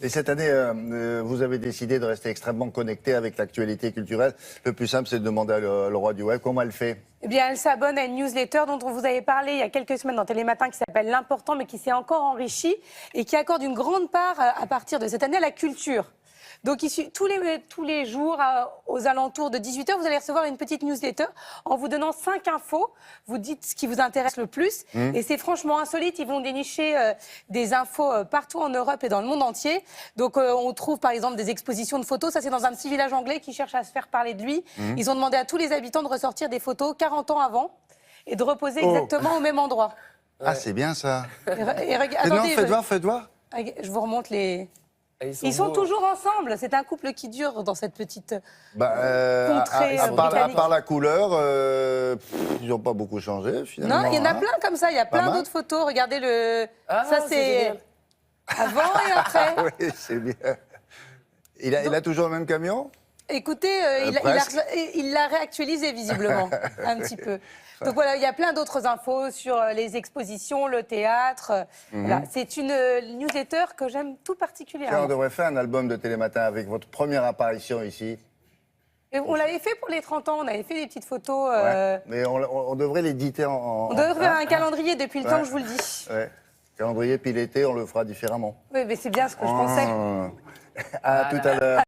Et cette année, vous avez décidé de rester extrêmement connecté avec l'actualité culturelle. Le plus simple, c'est de demander à le roi du web comment elle fait. Eh bien, elle s'abonne à une newsletter dont vous avez parlé il y a quelques semaines dans Télématin qui s'appelle L'Important, mais qui s'est encore enrichie et qui accorde une grande part à partir de cette année à la culture. Donc, tous les jours, aux alentours de 18h, vous allez recevoir une petite newsletter en vous donnant 5 infos. Vous dites ce qui vous intéresse le plus. Et c'est franchement insolite. Ils vont dénicher des infos partout en Europe et dans le monde entier. Donc, on trouve par exemple des expositions de photos. Ça, c'est dans un petit village anglais qui cherche à se faire parler de lui. Ils ont demandé à tous les habitants de ressortir des photos 40 ans avant et de reposer exactement au même endroit. Ah, c'est bien ça. Attendez, Faites voir. je vous remonte les... Ils sont toujours ensemble. C'est un couple qui dure dans cette petite contrée à britannique. part la couleur, ils n'ont pas beaucoup changé finalement. Non, il y en a hein. plein comme ça. Il y a plein d'autres photos. Regardez le. Ah, ça c'est génial. avant et après. Oui, c'est bien. Il a toujours le même camion? Écoutez, Presque. il l'a réactualisé visiblement un petit peu. Donc voilà, il y a plein d'autres infos sur les expositions, le théâtre. Voilà. C'est une newsletter que j'aime tout Tiens, on particulièrement. devrait faire un album de Télématin avec votre première apparition ici. Et on l'avait fait pour les 30 ans, on avait fait des petites photos. Ouais. Mais on devrait l'éditer en... On devrait faire un calendrier depuis le temps que je vous le dis. Ouais. Calendrier, puis l'été, on le fera différemment. Oui, mais c'est bien ce que je pensais. À tout à l'heure.